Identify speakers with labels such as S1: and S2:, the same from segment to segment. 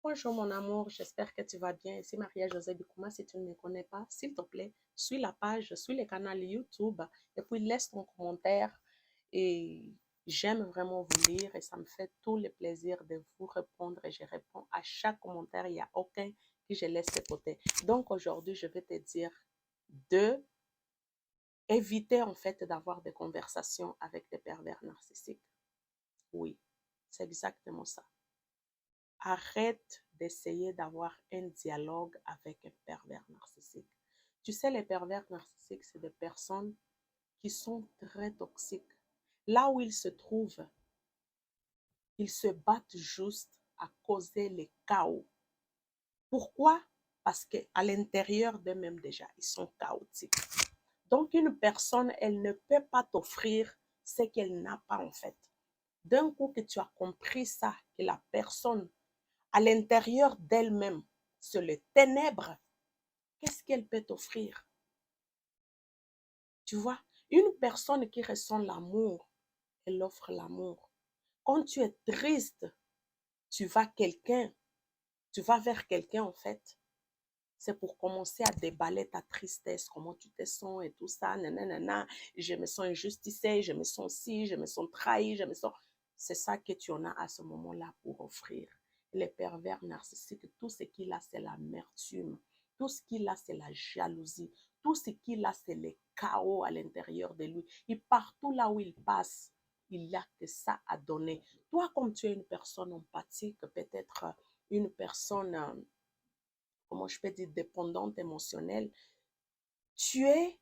S1: Bonjour mon amour, j'espère que tu vas bien. C'est Maria-Josée Bikouma. Si tu ne me connais pas, s'il te plaît, suis la page, suis le canal YouTube et puis laisse ton commentaire. Et j'aime vraiment vous lire et ça me fait tout le plaisir de vous répondre et je réponds à chaque commentaire. Il n'y a aucun que je laisse de côté. Donc aujourd'hui, je vais te dire de éviter en fait d'avoir des conversations avec des pervers narcissiques. Oui, c'est exactement ça. Arrête d'essayer d'avoir un dialogue avec un pervers narcissique. Tu sais, les pervers narcissiques, c'est des personnes qui sont très toxiques. Là où ils se trouvent, ils se battent juste à causer les chaos. Pourquoi? Parce qu'à l'intérieur d'eux-mêmes déjà, ils sont chaotiques. Donc, une personne, elle ne peut pas t'offrir ce qu'elle n'a pas en fait. D'un coup que tu as compris ça, que la personne à l'intérieur d'elle-même, c'est le ténèbre, qu'est-ce qu'elle peut t'offrir? Tu vois, une personne qui ressent l'amour, elle offre l'amour. Quand tu es triste, tu vas quelqu'un, tu vas vers quelqu'un en fait. C'est pour commencer à déballer ta tristesse, comment tu te sens et tout ça, nanana, je me sens injustifiée, je me sens ci, je me sens trahi, je me sens... C'est ça que tu en as à ce moment-là pour offrir. Les pervers narcissiques, tout ce qu'il a, c'est l'amertume. Tout ce qu'il a, c'est la jalousie. Tout ce qu'il a, c'est le chaos à l'intérieur de lui. Et partout là où il passe, il n'y a que ça à donner. Toi, comme tu es une personne empathique, peut-être une personne comment je peux dire, dépendante émotionnelle, tu es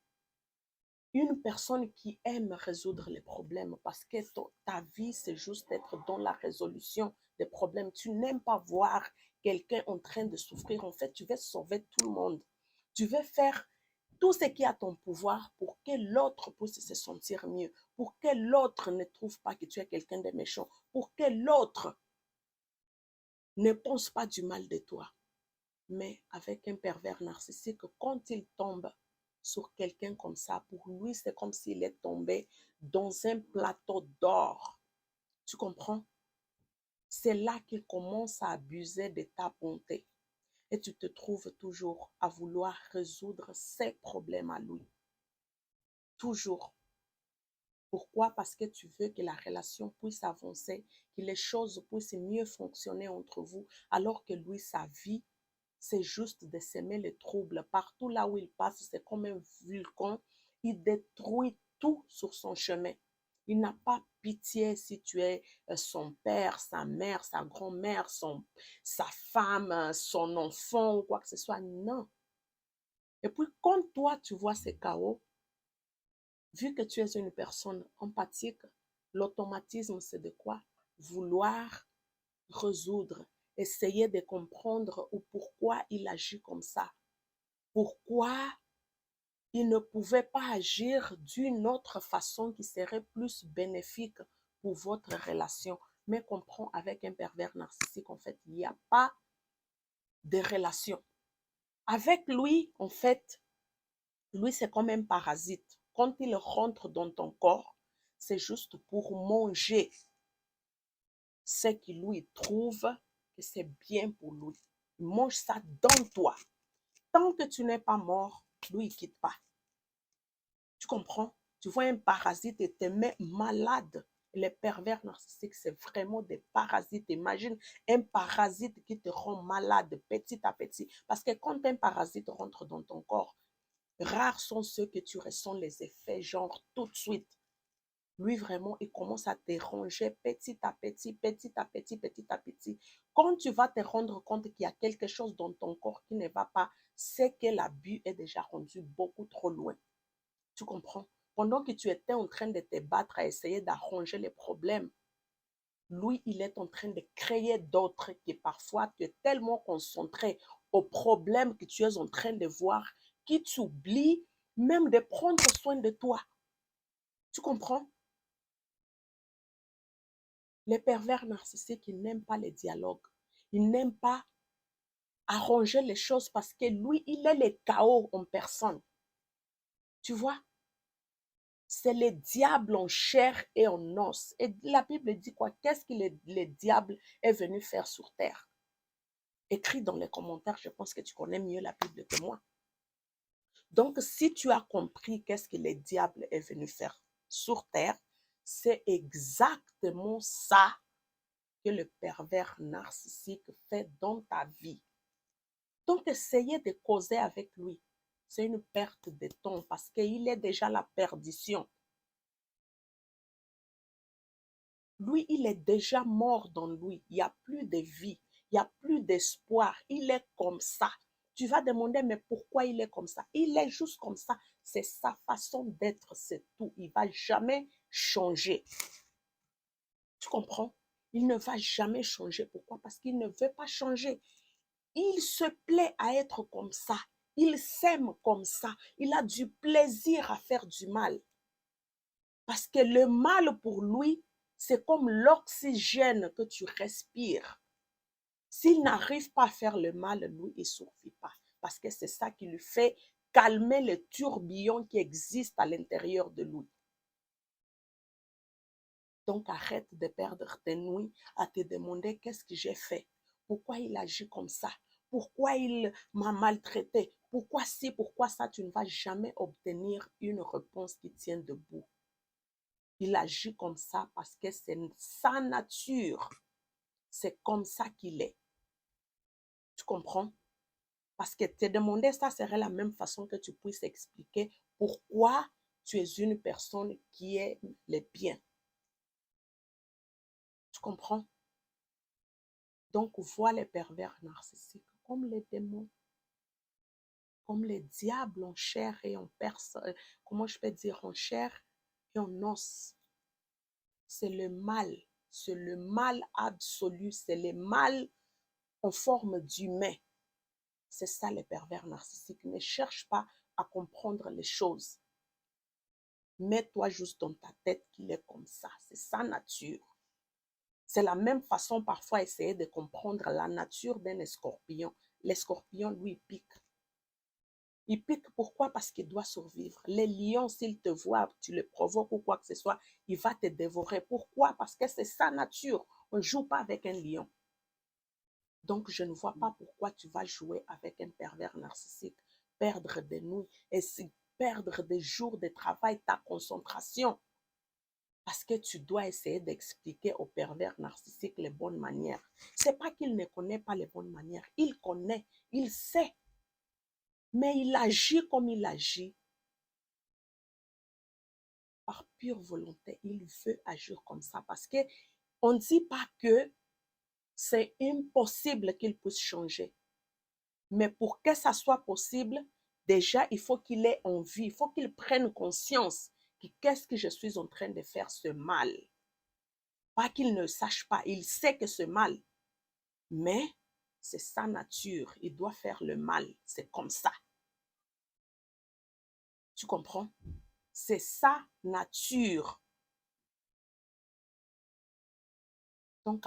S1: une personne qui aime résoudre les problèmes parce que ta vie, c'est juste être dans la résolution des problèmes. Tu n'aimes pas voir quelqu'un en train de souffrir. En fait, tu veux sauver tout le monde. Tu veux faire tout ce qui est à ton pouvoir pour que l'autre puisse se sentir mieux, pour que l'autre ne trouve pas que tu es quelqu'un de méchant, pour que l'autre ne pense pas du mal de toi. Mais avec un pervers narcissique, quand il tombe sur quelqu'un comme ça, pour lui, c'est comme s'il est tombé dans un plateau d'or. Tu comprends? C'est là qu'il commence à abuser de ta bonté. Et tu te trouves toujours à vouloir résoudre ses problèmes à lui. Toujours. Pourquoi? Parce que tu veux que la relation puisse avancer, que les choses puissent mieux fonctionner entre vous, alors que lui, sa vie, c'est juste de semer le trouble. Partout là où il passe, c'est comme un volcan. Il détruit tout sur son chemin. Il n'a pas pitié si tu es son père, sa mère, sa grand-mère, sa femme, son enfant ou quoi que ce soit. Non. Et puis, quand toi, tu vois ces chaos, vu que tu es une personne empathique, l'automatisme, c'est de quoi? Vouloir résoudre, essayer de comprendre ou pourquoi il agit comme ça. Pourquoi il ne pouvait pas agir d'une autre façon qui serait plus bénéfique pour votre relation. Mais comprends, avec un pervers narcissique, en fait, il n'y a pas de relation. Avec lui, en fait, lui, c'est comme un parasite. Quand il rentre dans ton corps, c'est juste pour manger ce qu'il lui trouve que c'est bien pour lui. Il mange ça dans toi. Tant que tu n'es pas mort, lui, il ne quitte pas. Tu comprends? Tu vois un parasite et te met malade. Les pervers narcissiques, c'est vraiment des parasites. Imagine un parasite qui te rend malade petit à petit. Parce que quand un parasite rentre dans ton corps, rares sont ceux que tu ressens les effets, genre tout de suite. Lui, vraiment, il commence à te déranger petit à petit, petit à petit, petit à petit. Quand tu vas te rendre compte qu'il y a quelque chose dans ton corps qui ne va pas, c'est que l'abus est déjà rendu beaucoup trop loin. Tu comprends? Pendant que tu étais en train de te battre à essayer d'arranger les problèmes, lui, il est en train de créer d'autres que parfois tu es tellement concentré aux problèmes que tu es en train de voir qu'il t'oublie même de prendre soin de toi. Tu comprends? Les pervers narcissiques, ils n'aiment pas les dialogues. Ils n'aiment pas arranger les choses parce que lui, il est le chaos en personne. Tu vois? C'est le diable en chair et en os. Et la Bible dit quoi? Qu'est-ce que le diable est venu faire sur terre? Écris dans les commentaires, je pense que tu connais mieux la Bible que moi. Donc, si tu as compris qu'est-ce que le diable est venu faire sur terre, c'est exactement ça que le pervers narcissique fait dans ta vie. Donc, essayez de causer avec lui. C'est une perte de temps parce qu'il est déjà la perdition. Lui, il est déjà mort dans lui. Il n'y a plus de vie. Il n'y a plus d'espoir. Il est comme ça. Tu vas demander, mais pourquoi il est comme ça? Il est juste comme ça. C'est sa façon d'être, c'est tout. Il ne va jamais changer. Tu comprends? Il ne va jamais changer. Pourquoi? Parce qu'il ne veut pas changer. Il se plaît à être comme ça. Il s'aime comme ça. Il a du plaisir à faire du mal. Parce que le mal pour lui, c'est comme l'oxygène que tu respires. S'il n'arrive pas à faire le mal, lui, il ne survit pas. Parce que c'est ça qui lui fait calmer le tourbillon qui existe à l'intérieur de lui. Donc arrête de perdre tes nuits à te demander qu'est-ce que j'ai fait, pourquoi il agit comme ça, pourquoi il m'a maltraité, pourquoi ci, pourquoi ça. Tu ne vas jamais obtenir une réponse qui tient debout. Il agit comme ça parce que c'est sa nature. C'est comme ça qu'il est. Tu comprends? Parce que te demander ça serait la même façon que tu puisses expliquer pourquoi tu es une personne qui aime les biens. Tu comprends? Donc, vois les pervers narcissiques comme les démons, comme les diables en chair et en personne. Comment je peux dire en chair et en os? C'est le mal absolu, c'est le mal en forme d'humain. C'est ça les pervers narcissiques. Ne cherche pas à comprendre les choses. Mets-toi juste dans ta tête qu'il est comme ça. C'est sa nature. C'est la même façon parfois essayer de comprendre la nature d'un escorpion. L'escorpion, lui, pique. Il pique pourquoi? Parce qu'il doit survivre. Les lions, s'ils te voient, tu le provoques ou quoi que ce soit, il va te dévorer. Pourquoi? Parce que c'est sa nature. On ne joue pas avec un lion. Donc, je ne vois pas pourquoi tu vas jouer avec un pervers narcissique, perdre des nuits et perdre des jours de travail, ta concentration. Parce que tu dois essayer d'expliquer au pervers narcissique les bonnes manières. Ce n'est pas qu'il ne connaît pas les bonnes manières. Il connaît, il sait. Mais il agit comme il agit. Par pure volonté, il veut agir comme ça. Parce qu'on ne dit pas que c'est impossible qu'il puisse changer. Mais pour que ça soit possible, déjà, il faut qu'il ait envie, il faut qu'il prenne conscience que qu'est-ce que je suis en train de faire, ce mal. Pas qu'il ne sache pas, il sait que c'est mal. Mais c'est sa nature, il doit faire le mal, c'est comme ça. Tu comprends? C'est sa nature. Donc,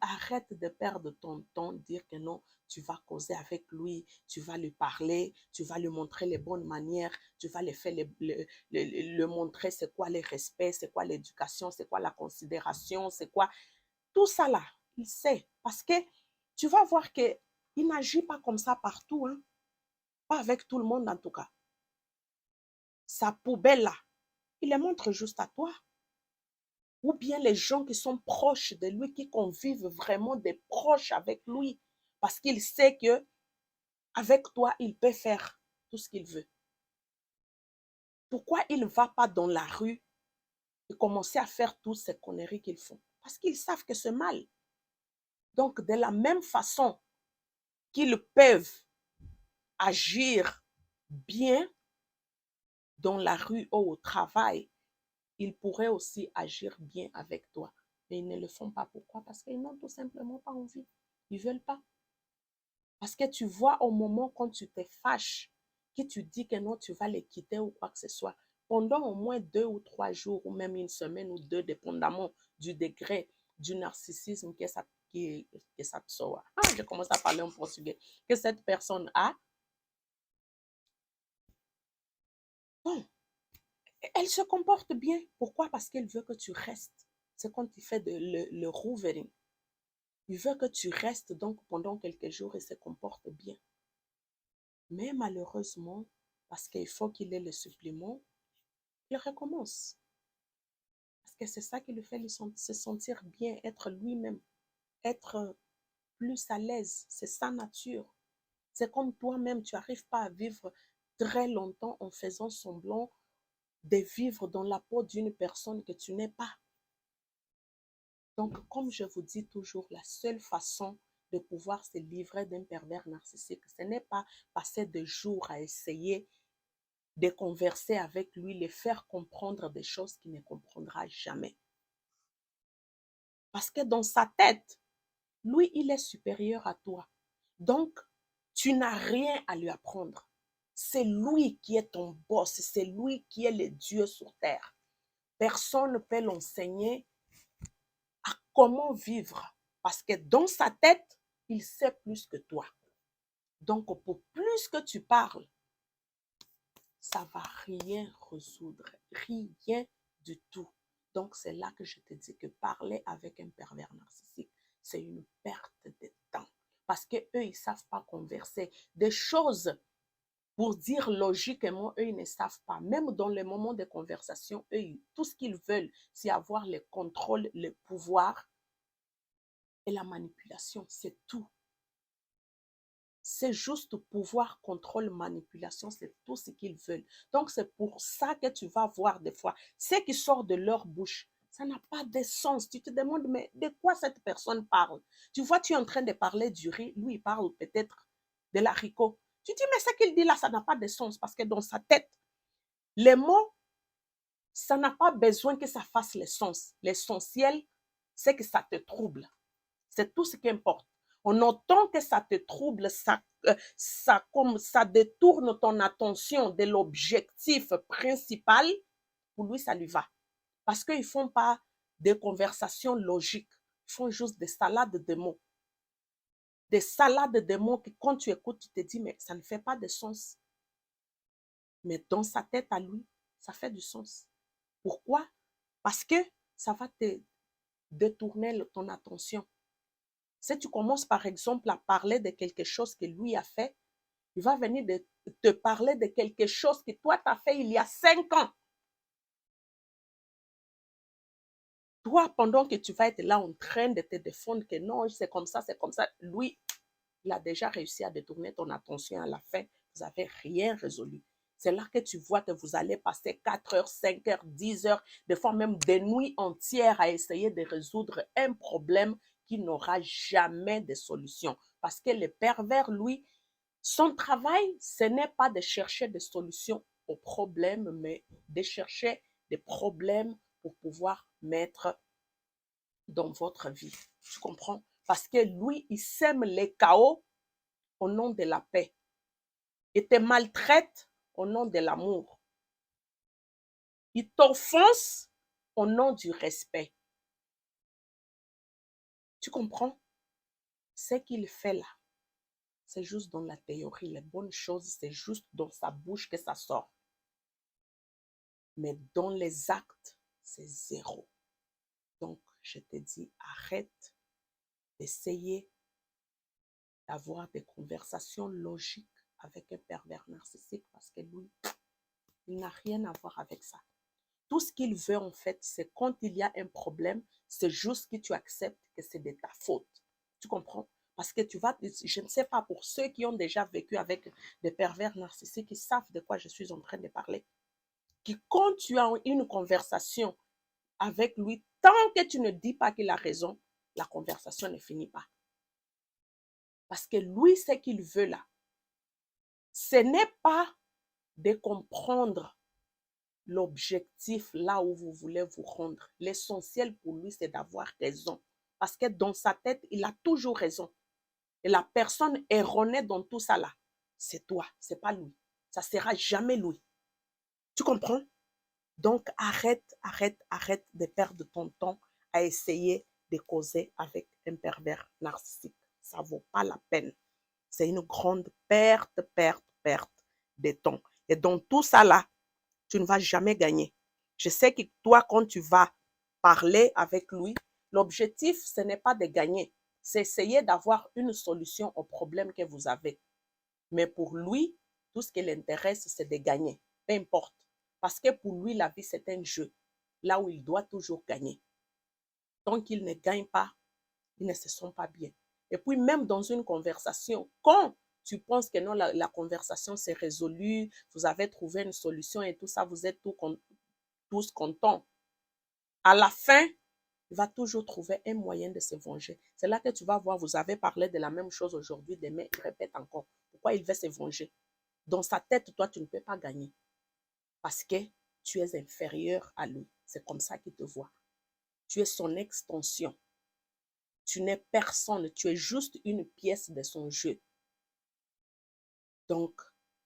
S1: arrête de perdre ton temps, dire que non, tu vas causer avec lui, tu vas lui parler, tu vas lui montrer les bonnes manières, tu vas le montrer c'est quoi le respect, c'est quoi l'éducation, c'est quoi la considération, c'est quoi. Tout ça là, il sait. Parce que tu vas voir qu'il n'agit pas comme ça partout, hein? Pas avec tout le monde en tout cas. Sa poubelle là, il les montre juste à toi. Ou bien les gens qui sont proches de lui, qui convivent vraiment des proches avec lui, parce qu'il sait que avec toi, il peut faire tout ce qu'il veut. Pourquoi il ne va pas dans la rue et commencer à faire toutes ces conneries qu'ils font? Parce qu'ils savent que c'est mal. Donc, de la même façon qu'ils peuvent agir bien dans la rue ou au travail, ils pourraient aussi agir bien avec toi. Mais ils ne le font pas. Pourquoi? Parce qu'ils n'ont tout simplement pas envie. Ils ne veulent pas. Parce que tu vois au moment quand tu te fâches, que tu dis que non, tu vas les quitter ou quoi que ce soit, pendant au moins 2 ou 3 jours ou même une semaine ou deux, dépendamment du degré du narcissisme que ça pessoa. Je commence à parler en portugais. Que cette personne a. Bon, elle se comporte bien. Pourquoi? Parce qu'elle veut que tu restes. C'est quand il fait le hoovering. Il veut que tu restes donc pendant quelques jours et se comporte bien. Mais malheureusement, parce qu'il faut qu'il ait le supplément, il recommence. Parce que c'est ça qui lui fait se sentir bien, être lui-même, être plus à l'aise. C'est sa nature. C'est comme toi-même, tu n'arrives pas à vivre très longtemps en faisant semblant de vivre dans la peau d'une personne que tu n'es pas. Donc, comme je vous dis toujours, la seule façon de pouvoir se livrer d'un pervers narcissique, ce n'est pas passer des jours à essayer de converser avec lui, le faire comprendre des choses qu'il ne comprendra jamais. Parce que dans sa tête, lui, il est supérieur à toi. Donc, tu n'as rien à lui apprendre. C'est lui qui est ton boss, c'est lui qui est le Dieu sur terre. Personne ne peut l'enseigner à comment vivre. Parce que dans sa tête, il sait plus que toi. Donc, pour plus que tu parles, ça ne va rien résoudre. Rien du tout. Donc, c'est là que je te dis que parler avec un pervers narcissique, c'est une perte de temps. Parce qu'eux, ils ne savent pas converser. Des choses, pour dire logiquement, eux, ils ne savent pas. Même dans les moments de conversation, eux, tout ce qu'ils veulent, c'est avoir le contrôle, le pouvoir et la manipulation. C'est tout. C'est juste pouvoir, contrôle, manipulation, c'est tout ce qu'ils veulent. Donc, c'est pour ça que tu vas voir des fois, ce qui sort de leur bouche, ça n'a pas de sens. Tu te demandes, mais de quoi cette personne parle? Tu vois, tu es en train de parler du riz, lui, il parle peut-être de l'haricot. Tu dis, mais ce qu'il dit là, ça n'a pas de sens parce que dans sa tête, les mots, ça n'a pas besoin que ça fasse le sens. L'essentiel, c'est que ça te trouble. C'est tout ce qui importe. En autant que ça te trouble, ça détourne ton attention de l'objectif principal, pour lui, ça lui va. Parce qu'ils ne font pas des conversations logiques. Ils font juste des salades de mots. Des salades de mots que quand tu écoutes, tu te dis, mais ça ne fait pas de sens. Mais dans sa tête à lui, ça fait du sens. Pourquoi? Parce que ça va te détourner ton attention. Si tu commences par exemple à parler de quelque chose que lui a fait, il va venir te parler de quelque chose que toi tu as fait il y a 5 ans. Toi, pendant que tu vas être là en train de te défendre que non, c'est comme ça, lui, il a déjà réussi à détourner ton attention à la fin. Vous n'avez rien résolu. C'est là que tu vois que vous allez passer 4 heures, 5 heures, 10 heures, des fois même des nuits entières à essayer de résoudre un problème qui n'aura jamais de solution. Parce que le pervers, lui, son travail, ce n'est pas de chercher des solutions aux problèmes, mais de chercher des problèmes pour pouvoir mettre dans votre vie. Tu comprends? Parce que lui, il sème les chaos au nom de la paix. Il te maltraite au nom de l'amour. Il t'offense au nom du respect. Tu comprends? Ce qu'il fait là, c'est juste dans la théorie. Les bonnes choses, c'est juste dans sa bouche que ça sort. Mais dans les actes, c'est zéro. Donc, je te dis, arrête d'essayer d'avoir des conversations logiques avec un pervers narcissique parce que lui, il n'a rien à voir avec ça. Tout ce qu'il veut, en fait, c'est quand il y a un problème, c'est juste que tu acceptes que c'est de ta faute. Tu comprends? Parce que tu vas, je ne sais pas, pour ceux qui ont déjà vécu avec des pervers narcissiques, ils savent de quoi je suis en train de parler. Que quand tu as une conversation avec lui, tant que tu ne dis pas qu'il a raison, la conversation ne finit pas. Parce que lui, ce qu'il veut là, ce n'est pas de comprendre l'objectif là où vous voulez vous rendre. L'essentiel pour lui, c'est d'avoir raison. Parce que dans sa tête, il a toujours raison. Et la personne erronée dans tout ça là, c'est toi, c'est pas lui. Ça sera jamais lui. Tu comprends? Donc, arrête de perdre ton temps à essayer de causer avec un pervers narcissique. Ça ne vaut pas la peine. C'est une grande perte de temps. Et dans tout ça là, tu ne vas jamais gagner. Je sais que toi, quand tu vas parler avec lui, l'objectif, ce n'est pas de gagner. C'est essayer d'avoir une solution au problème que vous avez. Mais pour lui, tout ce qui l'intéresse, c'est de gagner. Peu importe. Parce que pour lui, la vie, c'est un jeu. Là où il doit toujours gagner. Tant qu'il ne gagne pas, ils ne se sentent pas bien. Et puis, même dans une conversation, quand tu penses que non, la conversation s'est résolue, vous avez trouvé une solution et tout ça, vous êtes tous contents. À la fin, il va toujours trouver un moyen de se venger. C'est là que tu vas voir, vous avez parlé de la même chose aujourd'hui, demain, il répète encore. Pourquoi il veut se venger? Dans sa tête, toi, tu ne peux pas gagner. Parce que tu es inférieur à lui. C'est comme ça qu'il te voit. Tu es son extension. Tu n'es personne. Tu es juste une pièce de son jeu. Donc,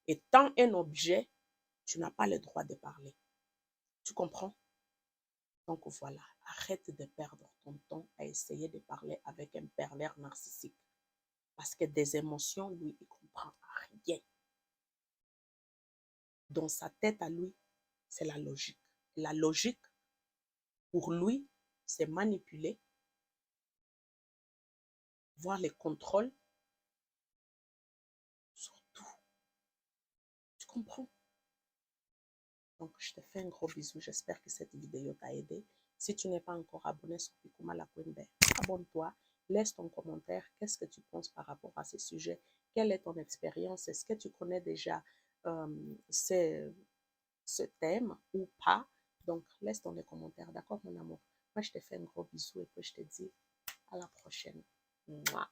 S1: étant un objet, tu n'as pas le droit de parler. Tu comprends? Donc voilà, arrête de perdre ton temps à essayer de parler avec un pervers narcissique. Parce que des émotions, lui, il ne comprend rien. Dans sa tête à lui, c'est la logique. La logique, pour lui, c'est manipuler, voir les contrôles, surtout. Tu comprends? Donc, je te fais un gros bisou. J'espère que cette vidéo t'a aidé. Si tu n'es pas encore abonné sur Pikuma La Queen Bee, abonne-toi. Laisse ton commentaire. Qu'est-ce que tu penses par rapport à ce sujet? Quelle est ton expérience? Est-ce que tu connais déjà ce thème ou pas? Donc, laisse dans les commentaires. D'accord, mon amour? Moi, je te fais un gros bisou et puis je te dis à la prochaine. Mouah.